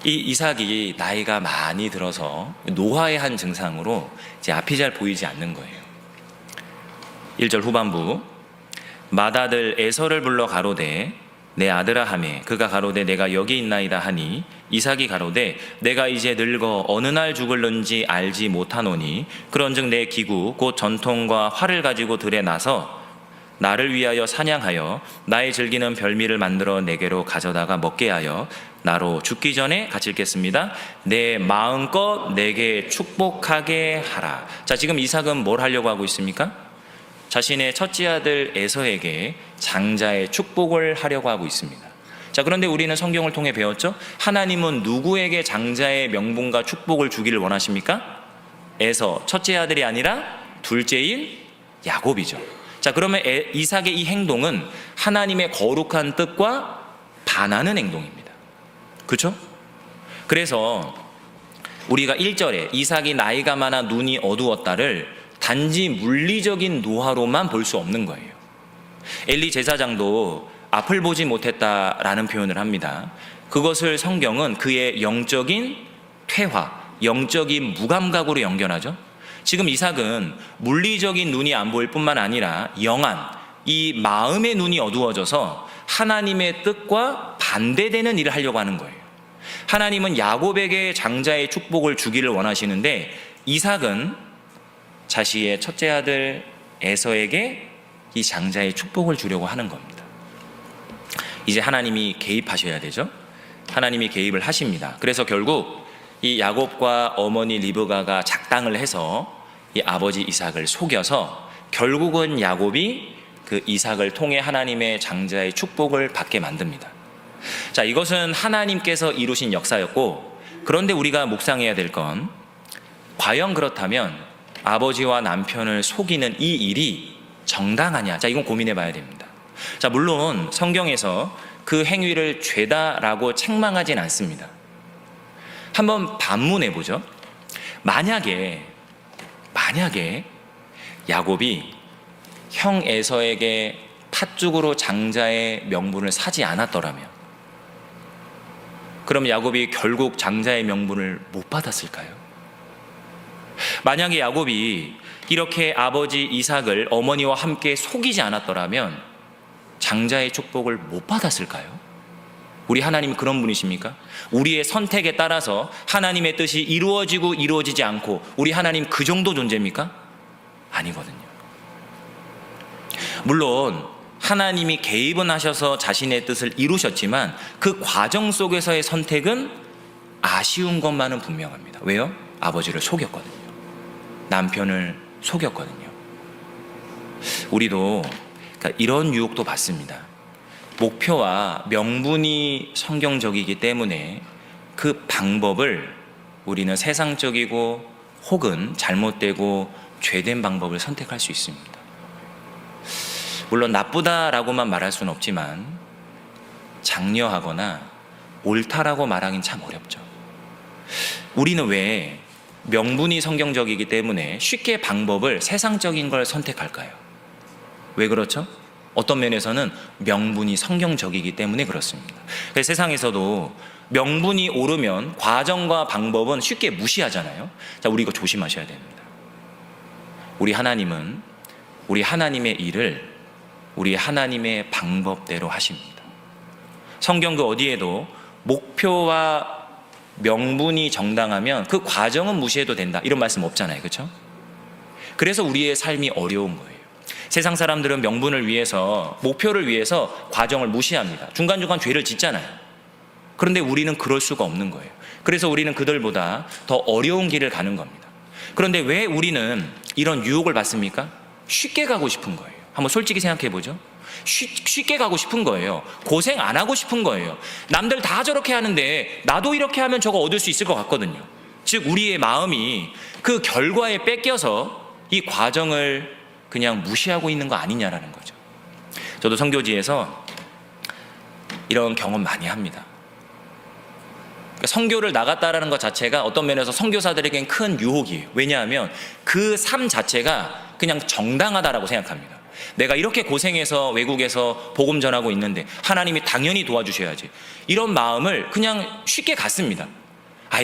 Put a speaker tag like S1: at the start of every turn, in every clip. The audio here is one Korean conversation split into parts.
S1: 이 이삭이 나이가 많이 들어서 노화의 한 증상으로 이제 앞이 잘 보이지 않는 거예요. 1절 후반부, 맏아들 에서를 불러 가로되 내 아들아 하매 그가 가로되 내가 여기 있나이다 하니 이삭이 가로되 내가 이제 늙어 어느 날 죽을는지 알지 못하노니 그런즉 내 기구 곧 전통과 활을 가지고 들에 나서 나를 위하여 사냥하여 나의 즐기는 별미를 만들어 내게로 가져다가 먹게 하여 나로 죽기 전에 같이 읽겠습니다. 내 마음껏 내게 축복하게 하라. 자, 지금 이삭은 뭘 하려고 하고 있습니까? 자신의 첫째 아들 에서에게 장자의 축복을 하려고 하고 있습니다. 자, 그런데 우리는 성경을 통해 배웠죠? 하나님은 누구에게 장자의 명분과 축복을 주기를 원하십니까? 에서, 첫째 아들이 아니라 둘째인 야곱이죠. 자, 그러면 이삭의 이 행동은 하나님의 거룩한 뜻과 반하는 행동입니다. 그렇죠? 그래서 우리가 1절에 이삭이 나이가 많아 눈이 어두웠다를 단지 물리적인 노화로만 볼 수 없는 거예요. 엘리 제사장도 앞을 보지 못했다라는 표현을 합니다. 그것을 성경은 그의 영적인 퇴화, 영적인 무감각으로 연결하죠. 지금 이삭은 물리적인 눈이 안 보일 뿐만 아니라 영안, 이 마음의 눈이 어두워져서 하나님의 뜻과 반대되는 일을 하려고 하는 거예요. 하나님은 야곱에게 장자의 축복을 주기를 원하시는데 이삭은 자신의 첫째 아들 에서에게 이 장자의 축복을 주려고 하는 겁니다. 이제 하나님이 개입하셔야 되죠. 하나님이 개입을 하십니다. 그래서 결국 이 야곱과 어머니 리브가가 작당을 해서 이 아버지 이삭을 속여서 결국은 야곱이 그 이삭을 통해 하나님의 장자의 축복을 받게 만듭니다. 자, 이것은 하나님께서 이루신 역사였고, 그런데 우리가 묵상해야 될 건 과연 그렇다면 아버지와 남편을 속이는 이 일이 정당하냐? 자, 이건 고민해 봐야 됩니다. 자, 물론 성경에서 그 행위를 죄다라고 책망하진 않습니다. 한번 반문해 보죠. 만약에 야곱이 형 에서에게 팥죽으로 장자의 명분을 사지 않았더라면, 그럼 야곱이 결국 장자의 명분을 못 받았을까요? 만약에 야곱이 이렇게 아버지 이삭을 어머니와 함께 속이지 않았더라면 장자의 축복을 못 받았을까요? 우리 하나님 그런 분이십니까? 우리의 선택에 따라서 하나님의 뜻이 이루어지고 이루어지지 않고 우리 하나님 그 정도 존재입니까? 아니거든요. 물론 하나님이 개입은 하셔서 자신의 뜻을 이루셨지만 그 과정 속에서의 선택은 아쉬운 것만은 분명합니다. 왜요? 아버지를 속였거든요. 남편을 속였거든요. 우리도 이런 유혹도 받습니다. 목표와 명분이 성경적이기 때문에 그 방법을 우리는 세상적이고 혹은 잘못되고 죄된 방법을 선택할 수 있습니다. 물론 나쁘다라고만 말할 수는 없지만 장려하거나 옳다라고 말하기는 참 어렵죠. 우리는 왜 명분이 성경적이기 때문에 쉽게 방법을 세상적인 걸 선택할까요? 왜 그렇죠? 어떤 면에서는 명분이 성경적이기 때문에 그렇습니다. 세상에서도 명분이 옳으면 과정과 방법은 쉽게 무시하잖아요. 자, 우리 이거 조심하셔야 됩니다. 우리 하나님은 우리 하나님의 일을 우리 하나님의 방법대로 하십니다. 성경 그 어디에도 목표와 명분이 정당하면 그 과정은 무시해도 된다 이런 말씀 없잖아요. 그렇죠? 그래서 우리의 삶이 어려운 거예요. 세상 사람들은 명분을 위해서, 목표를 위해서 과정을 무시합니다. 중간중간 죄를 짓잖아요. 그런데 우리는 그럴 수가 없는 거예요. 그래서 우리는 그들보다 더 어려운 길을 가는 겁니다. 그런데 왜 우리는 이런 유혹을 받습니까? 쉽게 가고 싶은 거예요. 한번 솔직히 생각해 보죠. 쉽게 가고 싶은 거예요. 고생 안 하고 싶은 거예요. 남들 다 저렇게 하는데 나도 이렇게 하면 저거 얻을 수 있을 것 같거든요. 즉 우리의 마음이 그 결과에 뺏겨서 이 과정을 그냥 무시하고 있는 거 아니냐라는 거죠. 저도 선교지에서 이런 경험 많이 합니다. 선교를 나갔다라는 것 자체가 어떤 면에서 선교사들에겐 큰 유혹이에요. 왜냐하면 그 삶 자체가 그냥 정당하다라고 생각합니다. 내가 이렇게 고생해서 외국에서 복음 전하고 있는데 하나님이 당연히 도와주셔야지. 이런 마음을 그냥 쉽게 갖습니다.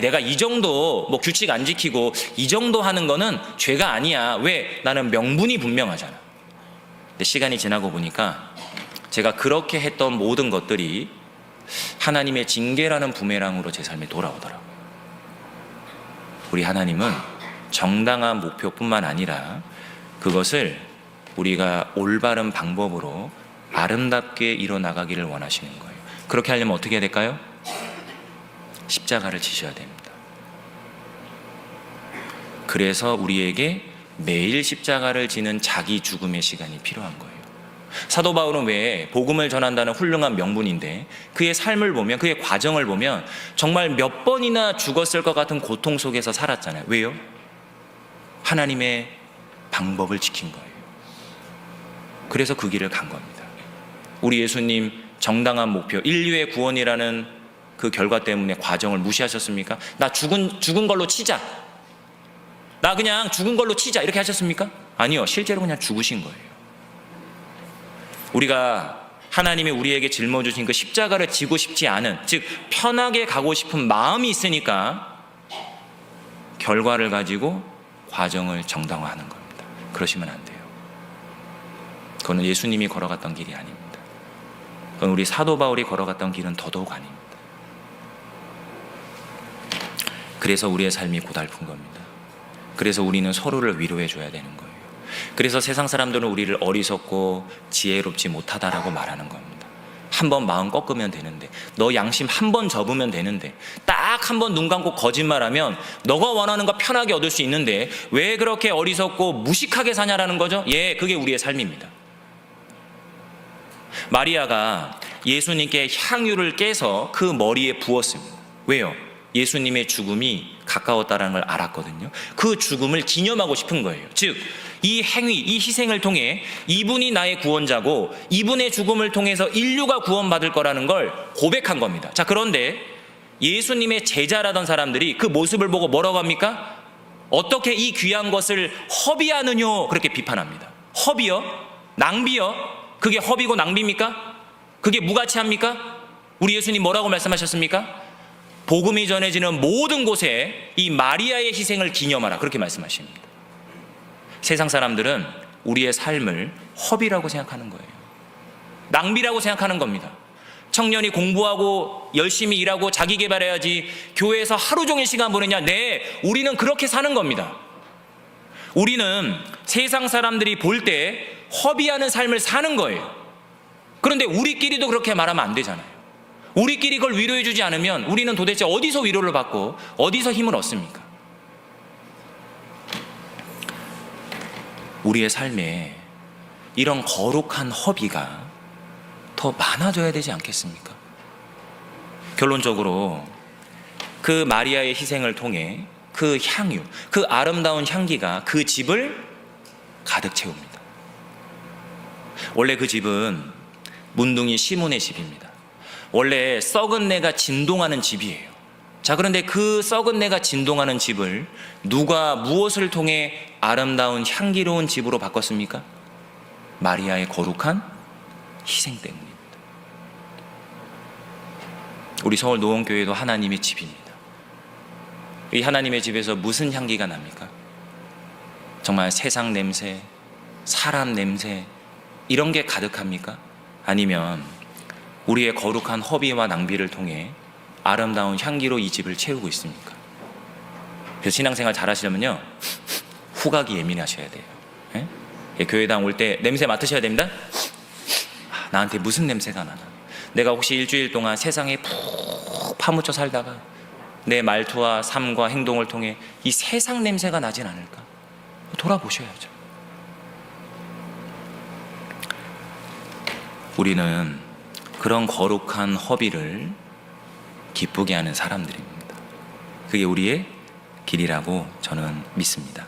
S1: 내가 이 정도 뭐 규칙 안 지키고 이 정도 하는 거는 죄가 아니야. 왜? 나는 명분이 분명하잖아. 근데 시간이 지나고 보니까 제가 그렇게 했던 모든 것들이 하나님의 징계라는 부메랑으로 제 삶에 돌아오더라고요. 우리 하나님은 정당한 목표뿐만 아니라 그것을 우리가 올바른 방법으로 아름답게 이뤄나가기를 원하시는 거예요. 그렇게 하려면 어떻게 해야 될까요? 십자가를 지셔야 됩니다. 그래서 우리에게 매일 십자가를 지는 자기 죽음의 시간이 필요한 거예요. 사도 바울은 왜 복음을 전한다는 훌륭한 명분인데 그의 삶을 보면, 그의 과정을 보면 정말 몇 번이나 죽었을 것 같은 고통 속에서 살았잖아요. 왜요? 하나님의 방법을 지킨 거예요. 그래서 그 길을 간 겁니다. 우리 예수님 정당한 목표, 인류의 구원이라는 그 결과 때문에 과정을 무시하셨습니까? 나 죽은 걸로 치자. 나 그냥 죽은 걸로 치자. 이렇게 하셨습니까? 아니요. 실제로 그냥 죽으신 거예요. 우리가 하나님이 우리에게 짊어주신 그 십자가를 지고 싶지 않은, 즉 편하게 가고 싶은 마음이 있으니까 결과를 가지고 과정을 정당화하는 겁니다. 그러시면 안 돼요. 그거는 예수님이 걸어갔던 길이 아닙니다. 그건 우리 사도 바울이 걸어갔던 길은 더더욱 아닙니다. 그래서 우리의 삶이 고달픈 겁니다. 그래서 우리는 서로를 위로해 줘야 되는 거예요. 그래서 세상 사람들은 우리를 어리석고 지혜롭지 못하다라고 말하는 겁니다. 한 번 마음 꺾으면 되는데, 너 양심 한 번 접으면 되는데, 딱 한 번 눈 감고 거짓말하면 너가 원하는 거 편하게 얻을 수 있는데 왜 그렇게 어리석고 무식하게 사냐라는 거죠. 그게 우리의 삶입니다. 마리아가 예수님께 향유를 깨서 그 머리에 부었습니다. 왜요? 예수님의 죽음이 가까웠다는 걸 알았거든요. 그 죽음을 기념하고 싶은 거예요. 즉, 이 행위, 이 희생을 통해 이분이 나의 구원자고 이분의 죽음을 통해서 인류가 구원받을 거라는 걸 고백한 겁니다. 자, 그런데 예수님의 제자라던 사람들이 그 모습을 보고 뭐라고 합니까? 어떻게 이 귀한 것을 허비하느뇨? 그렇게 비판합니다. 허비요? 낭비요? 그게 허비고 낭비입니까? 그게 무가치합니까? 우리 예수님 뭐라고 말씀하셨습니까? 복음이 전해지는 모든 곳에 이 마리아의 희생을 기념하라. 그렇게 말씀하십니다. 세상 사람들은 우리의 삶을 허비라고 생각하는 거예요. 낭비라고 생각하는 겁니다. 청년이 공부하고 열심히 일하고 자기 개발해야지 교회에서 하루 종일 시간 보내냐? 네, 우리는 그렇게 사는 겁니다. 우리는 세상 사람들이 볼 때 허비하는 삶을 사는 거예요. 그런데 우리끼리도 그렇게 말하면 안 되잖아요. 우리끼리 그걸 위로해 주지 않으면 우리는 도대체 어디서 위로를 받고 어디서 힘을 얻습니까? 우리의 삶에 이런 거룩한 허비가 더 많아져야 되지 않겠습니까? 결론적으로 그 마리아의 희생을 통해 그 향유, 그 아름다운 향기가 그 집을 가득 채웁니다. 원래 그 집은 문둥이 시몬의 집입니다. 원래 썩은 내가 진동하는 집이에요. 자, 그런데 그 썩은 내가 진동하는 집을 누가 무엇을 통해 아름다운 향기로운 집으로 바꿨습니까? 마리아의 거룩한 희생 때문입니다. 우리 서울 노원교회도 하나님의 집입니다. 이 하나님의 집에서 무슨 향기가 납니까? 정말 세상 냄새, 사람 냄새 이런 게 가득합니까? 아니면 우리의 거룩한 허비와 낭비를 통해 아름다운 향기로 이 집을 채우고 있습니까? 그래서 신앙생활 잘 하시려면요, 후각이 예민하셔야 돼요. 교회당 올 때 냄새 맡으셔야 됩니다. 나한테 무슨 냄새가 나나? 내가 혹시 일주일 동안 세상에 푹 파묻혀 살다가 내 말투와 삶과 행동을 통해 이 세상 냄새가 나진 않을까? 돌아보셔야죠. 우리는 그런 거룩한 허비를 기쁘게 하는 사람들입니다. 그게 우리의 길이라고 저는 믿습니다.